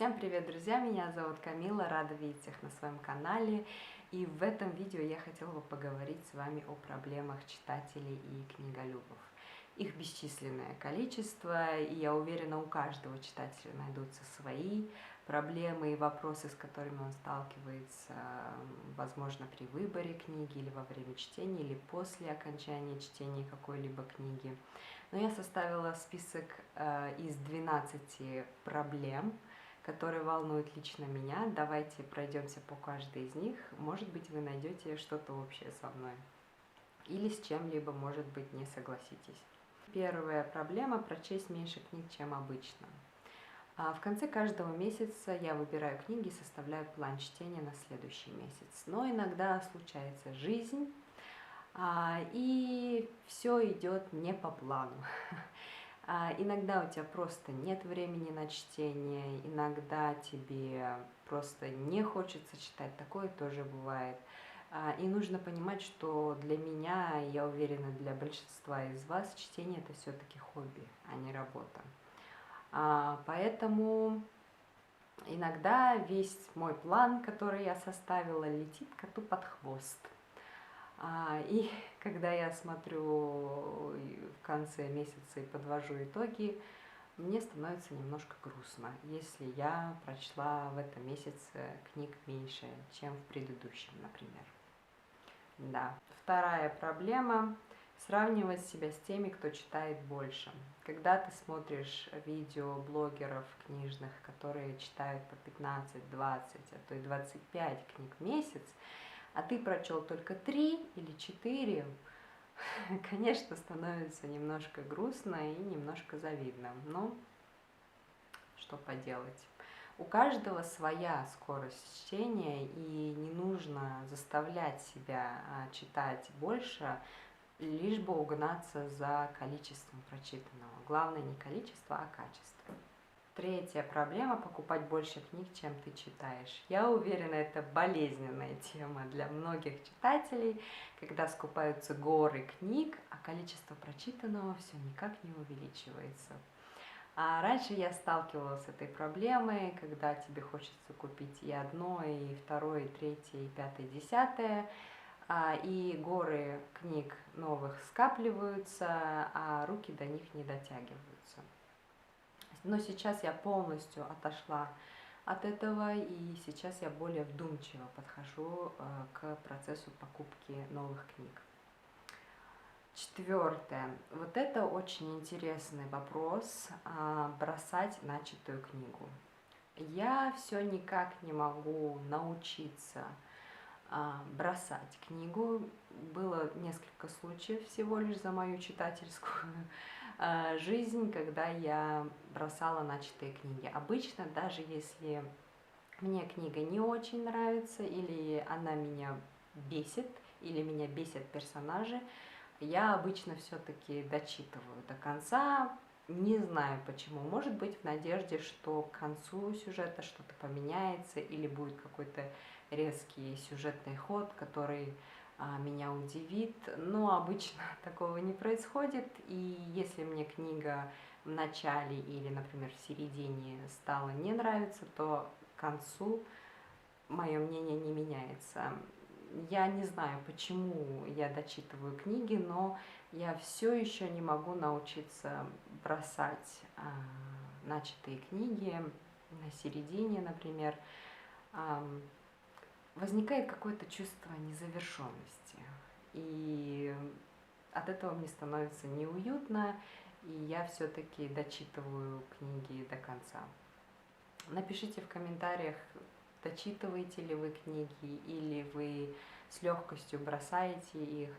Всем привет, друзья! Меня зовут Камила, рада видеть всех на своем канале. И в этом видео я хотела бы поговорить с вами о проблемах читателей и книголюбов. Их бесчисленное количество, и я уверена, у каждого читателя найдутся свои проблемы и вопросы, с которыми он сталкивается, возможно, при выборе книги, или во время чтения, или после окончания чтения какой-либо книги. Но я составила список из 12 проблем, которые волнуют лично меня. Давайте пройдемся по каждой из них. Может быть, вы найдете что-то общее со мной. Или с чем-либо, может быть, не согласитесь. Первая проблема – прочесть меньше книг, чем обычно. В конце каждого месяца я выбираю книги и составляю план чтения на следующий месяц. Но иногда случается жизнь, и все идет не по плану. Иногда у тебя просто нет времени на чтение, иногда тебе просто не хочется читать, такое тоже бывает. И нужно понимать, что для меня, я уверена, для большинства из вас, чтение – это все-таки хобби, а не работа. Поэтому иногда весь мой план, который я составила, летит коту под хвост. И когда я смотрю в конце месяца и подвожу итоги, мне становится немножко грустно, если я прочла в этом месяце книг меньше, чем в предыдущем, например. Да. Вторая проблема – сравнивать себя с теми, кто читает больше. Когда ты смотришь видео блогеров книжных, которые читают по 15, 20, а то и 25 книг в месяц, а ты прочел только 3 или 4, конечно, становится немножко грустно и немножко завидно. Но что поделать? У каждого своя скорость чтения, и не нужно заставлять себя читать больше, лишь бы угнаться за количеством прочитанного. Главное не количество, а качество. Третья проблема – покупать больше книг, чем ты читаешь. Я уверена, это болезненная тема для многих читателей, когда скупаются горы книг, а количество прочитанного все никак не увеличивается. Раньше я сталкивалась с этой проблемой, когда тебе хочется купить и одно, и второе, и третье, и пятое, и десятое, и горы книг новых скапливаются, а руки до них не дотягиваются. Но сейчас я полностью отошла от этого, и сейчас я более вдумчиво подхожу к процессу покупки новых книг. Четвертое. Вот это очень интересный вопрос – бросать начатую книгу. Я все никак не могу научиться бросать книгу. Было несколько случаев всего лишь за мою читательскую жизнь, когда я бросала начатые книги. Обычно, даже если мне книга не очень нравится, или она меня бесит, или меня бесят персонажи, я обычно все-таки дочитываю до конца. Не знаю почему. Может быть, в надежде, что к концу сюжета что-то поменяется или будет какой-то резкий сюжетный ход, который меня удивит. Но обычно такого не происходит. И если мне книга в начале или, например, в середине стала не нравиться, то к концу мое мнение не меняется. Я не знаю, почему я дочитываю книги, но я все еще не могу научиться бросать начатые книги на середине, например. Возникает какое-то чувство незавершенности, и от этого мне становится неуютно, и я все-таки дочитываю книги до конца. Напишите в комментариях, дочитываете ли вы книги, или вы с легкостью бросаете их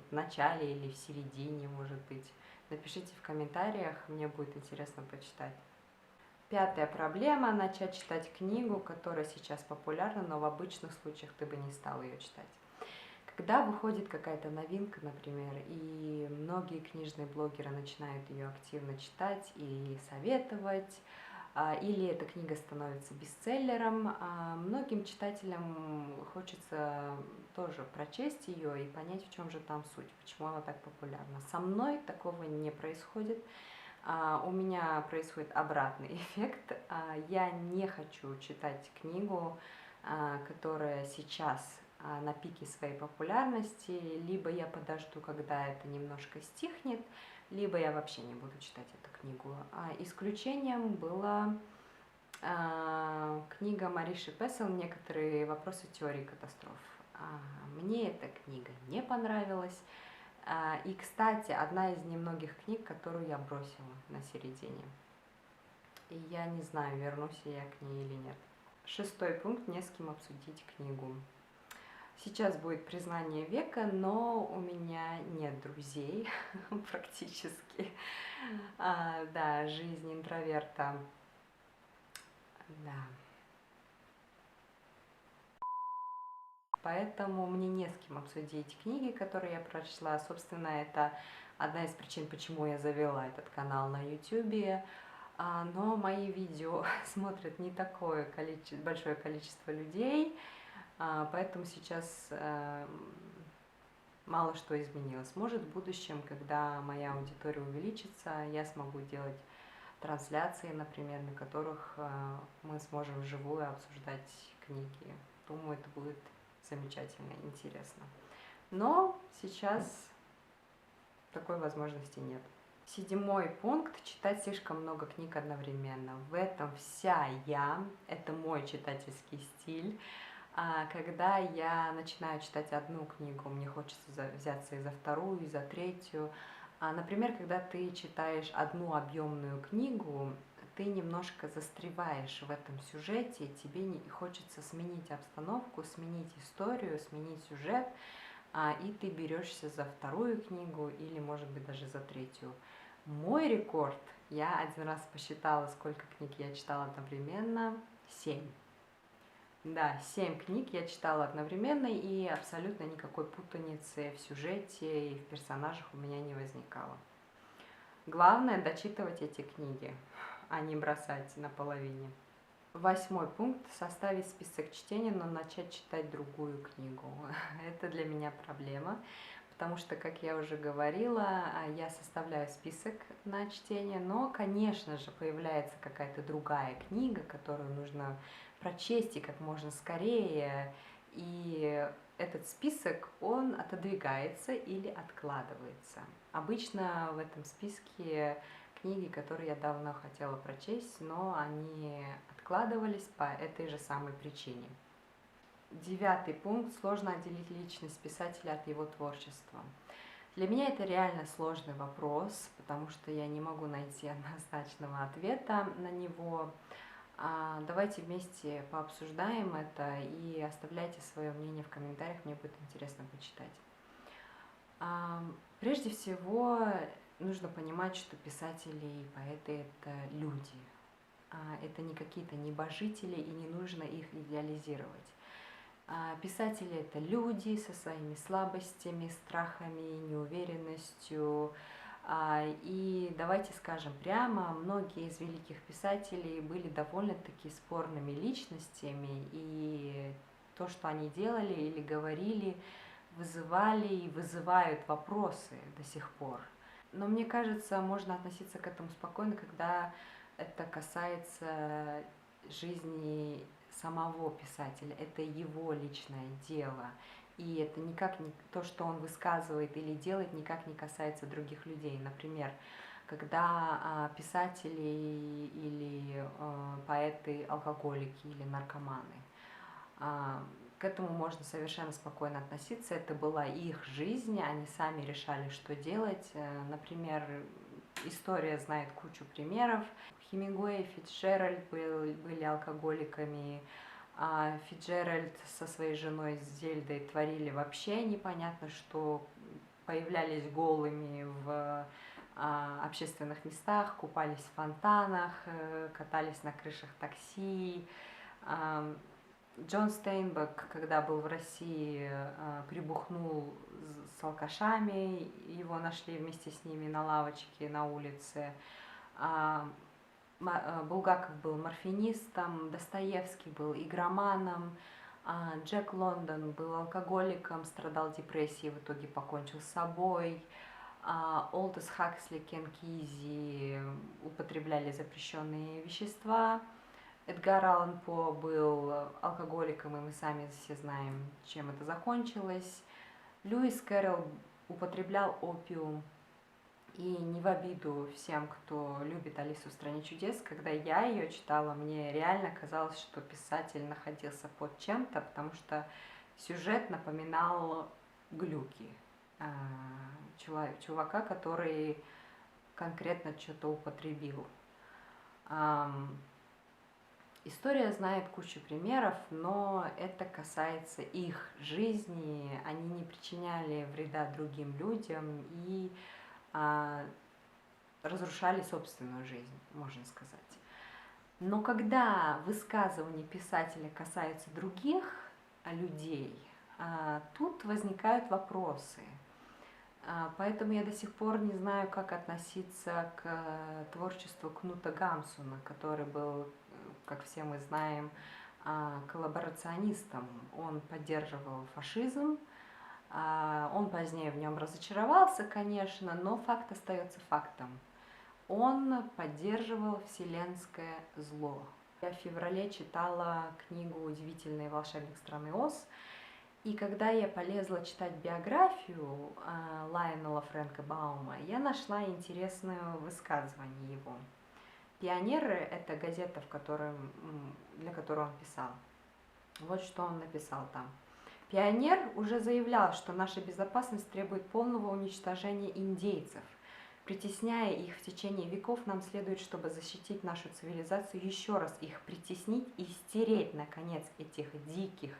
в начале или в середине, может быть. Напишите в комментариях, мне будет интересно почитать. Пятая проблема – начать читать книгу, которая сейчас популярна, но в обычных случаях ты бы не стал ее читать. Когда выходит какая-то новинка, например, и многие книжные блогеры начинают ее активно читать и советовать, или эта книга становится бестселлером, многим читателям хочется тоже прочесть ее и понять, в чем же там суть, почему она так популярна. Со мной такого не происходит. У меня происходит обратный эффект. Я не хочу читать книгу, которая сейчас на пике своей популярности. Либо я подожду, когда это немножко стихнет, либо я вообще не буду читать эту книгу. Исключением была книга Мариши Песел «Некоторые вопросы теории катастроф». Мне эта книга не понравилась. И, кстати, одна из немногих книг, которую я бросила на середине. И я не знаю, вернусь я к ней или нет. 6 пункт – не с кем обсудить книгу. Сейчас будет признание века, но у меня нет друзей практически. Да, жизнь интроверта. Да. Поэтому мне не с кем обсудить книги, которые я прочла. Собственно, это одна из причин, почему я завела этот канал на YouTube. Но мои видео смотрят не такое большое количество людей, поэтому сейчас мало что изменилось. Может, в будущем, когда моя аудитория увеличится, я смогу делать трансляции, например, на которых мы сможем вживую обсуждать книги. Думаю, это будет замечательно, интересно. Но сейчас такой возможности нет. 7 пункт – читать слишком много книг одновременно. В этом вся я, это мой читательский стиль. Когда я начинаю читать одну книгу, мне хочется взяться и за вторую, и за третью. Например, когда ты читаешь одну объемную книгу, ты немножко застреваешь в этом сюжете, тебе не хочется сменить обстановку, сменить историю, сменить сюжет, и ты берешься за вторую книгу или, может быть, даже за третью. Мой рекорд, я один раз посчитала, сколько книг я читала одновременно, 7. Да, 7 книг я читала одновременно, и абсолютно никакой путаницы в сюжете и в персонажах у меня не возникало. Главное дочитывать эти книги, а не бросать наполовине. 8 пункт – составить список чтения, но начать читать другую книгу. Это для меня проблема, потому что, как я уже говорила, я составляю список на чтение, но, конечно же, появляется какая-то другая книга, которую нужно прочесть и как можно скорее, и этот список, он отодвигается или откладывается. Обычно в этом списке книги, которые я давно хотела прочесть, но они откладывались по этой же самой причине. 9 пункт – сложно отделить личность писателя от его творчества. Для меня это реально сложный вопрос, потому что я не могу найти однозначного ответа на него. Давайте вместе пообсуждаем это и оставляйте свое мнение в комментариях, мне будет интересно почитать. Прежде всего, нужно понимать, что писатели и поэты – это люди. Это не какие-то небожители, и не нужно их идеализировать. Писатели – это люди со своими слабостями, страхами, неуверенностью. И давайте скажем прямо, многие из великих писателей были довольно-таки спорными личностями, и то, что они делали или говорили, вызывали и вызывают вопросы до сих пор. Но мне кажется, можно относиться к этому спокойно, когда это касается жизни самого писателя, это его личное дело. И это никак не то, что он высказывает или делает, никак не касается других людей. Например, когда писатели или поэты алкоголики или наркоманы, к этому можно совершенно спокойно относиться. Это была их жизнь, они сами решали, что делать. Например, история знает кучу примеров. Хемингуэй и Фицджеральд были алкоголиками, а Фицджеральд со своей женой Зельдой творили вообще непонятно что, появлялись голыми в общественных местах, купались в фонтанах, катались на крышах такси. Джон Стейнбек, когда был в России, прибухнул с алкашами, его нашли вместе с ними на лавочке на улице. Булгаков был морфинистом, Достоевский был игроманом, Джек Лондон был алкоголиком, страдал депрессией, в итоге покончил с собой. Олдос Хаксли, Кен Кизи употребляли запрещенные вещества. Эдгар Аллан По был алкоголиком, и мы сами все знаем, чем это закончилось. Льюис Кэрролл употреблял опиум. И не в обиду всем, кто любит Алису в стране чудес, когда я ее читала, мне реально казалось, что писатель находился под чем-то, потому что сюжет напоминал глюки чувака, который конкретно что-то употребил. История знает кучу примеров, но это касается их жизни. Они не причиняли вреда другим людям и разрушали собственную жизнь, можно сказать. Но когда высказывания писателя касаются других людей, тут возникают вопросы. Поэтому я до сих пор не знаю, как относиться к творчеству Кнута Гамсуна, который был, как все мы знаем, коллаборационистом. Он поддерживал фашизм. Он позднее в нем разочаровался, конечно, но факт остается фактом. Он поддерживал вселенское зло. Я в феврале читала книгу «Удивительные волшебник страны Оз», и когда я полезла читать биографию Лайонела Фрэнка Баума, я нашла интересное высказывание его. «Пионеры» — это газета, для которой он писал. Вот что он написал там. «Пионер уже заявлял, что наша безопасность требует полного уничтожения индейцев. Притесняя их в течение веков, нам следует, чтобы защитить нашу цивилизацию, еще раз их притеснить и стереть, наконец, этих диких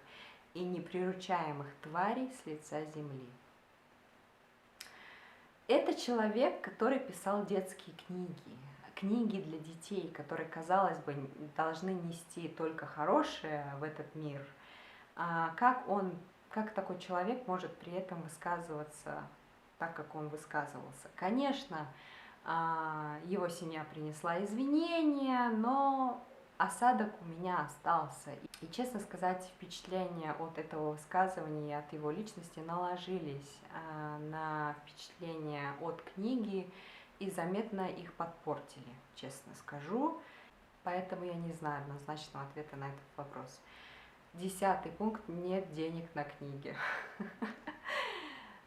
и неприручаемых тварей с лица земли». Это человек, который писал детские книги для детей, которые, казалось бы, должны нести только хорошее в этот мир. Как такой человек может при этом высказываться так, как он высказывался? Конечно, его семья принесла извинения, но осадок у меня остался. И, честно сказать, впечатления от этого высказывания, от его личности наложились на впечатления от книги и заметно их подпортили, честно скажу. Поэтому я не знаю однозначного ответа на этот вопрос. 10-й пункт – нет денег на книги.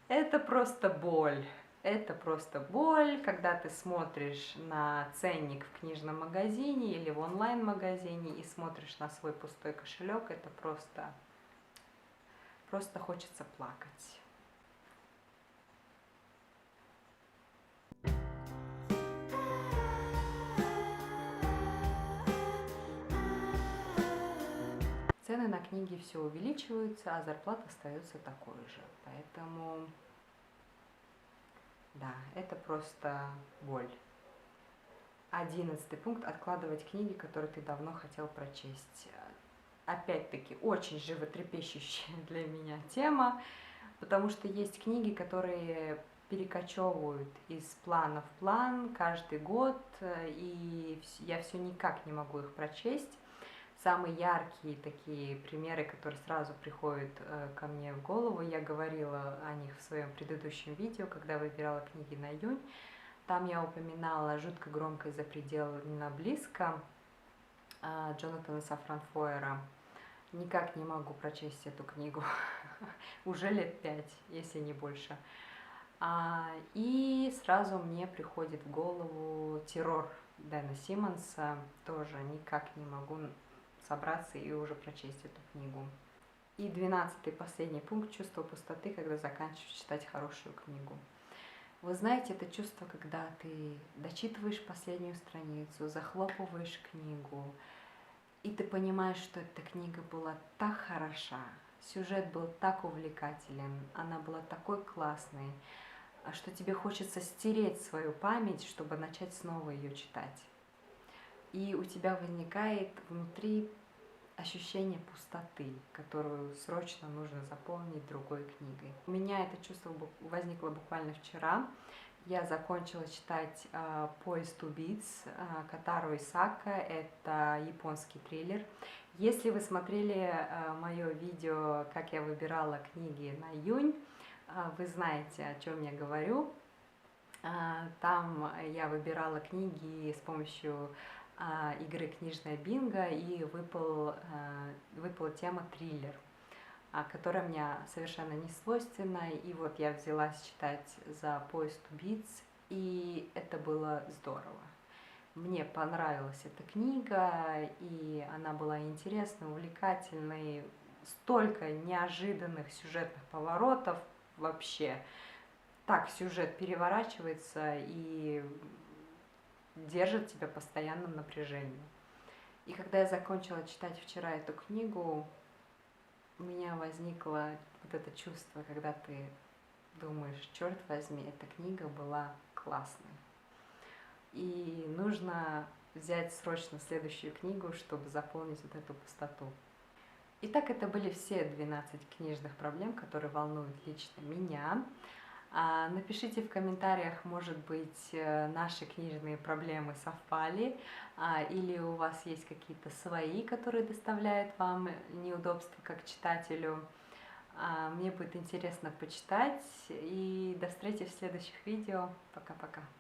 Это просто боль. Это просто боль, когда ты смотришь на ценник в книжном магазине или в онлайн-магазине и смотришь на свой пустой кошелек, это просто хочется плакать. Цены на книги все увеличиваются, а зарплата остается такой же. Поэтому, да, это просто боль. 11-й пункт – откладывать книги, которые ты давно хотел прочесть. Опять-таки, очень животрепещущая для меня тема, потому что есть книги, которые перекочевывают из плана в план каждый год, и я все никак не могу их прочесть. Самые яркие такие примеры, которые сразу приходят ко мне в голову, я говорила о них в своем предыдущем видео, когда выбирала книги на июнь. Там я упоминала «Жутко громко и за пределами близко» Джонатана Сафран Фоера. Никак не могу прочесть эту книгу, уже лет 5, если не больше. И сразу мне приходит в голову «Террор» Дэна Симмонса, тоже никак не могу собраться и уже прочесть эту книгу. И 12-й, последний пункт – чувство пустоты, когда заканчиваешь читать хорошую книгу. Вы знаете, это чувство, когда ты дочитываешь последнюю страницу, захлопываешь книгу, и ты понимаешь, что эта книга была так хороша, сюжет был так увлекателен, она была такой классной, что тебе хочется стереть свою память, чтобы начать снова ее читать. И у тебя возникает внутри ощущение пустоты, которую срочно нужно заполнить другой книгой. У меня это чувство возникло буквально вчера. Я закончила читать «Поезд убийц» Котаро Исака. Это японский триллер. Если вы смотрели мое видео, как я выбирала книги на июнь, вы знаете, о чем я говорю. Там я выбирала книги с помощью игры «Книжная бинго», и выпала тема «Триллер», которая мне совершенно не свойственна. И вот я взялась читать «За поезд убийц», и это было здорово. Мне понравилась эта книга, и она была интересной, увлекательной, столько неожиданных сюжетных поворотов вообще. Так сюжет переворачивается и держит тебя в постоянном напряжении. И когда я закончила читать вчера эту книгу, у меня возникло вот это чувство, когда ты думаешь, черт возьми, эта книга была классной. И нужно взять срочно следующую книгу, чтобы заполнить вот эту пустоту. Итак, это были все 12 книжных проблем, которые волнуют лично меня. Напишите в комментариях, может быть, наши книжные проблемы совпали, или у вас есть какие-то свои, которые доставляют вам неудобства как читателю. Мне будет интересно почитать, и до встречи в следующих видео. Пока-пока.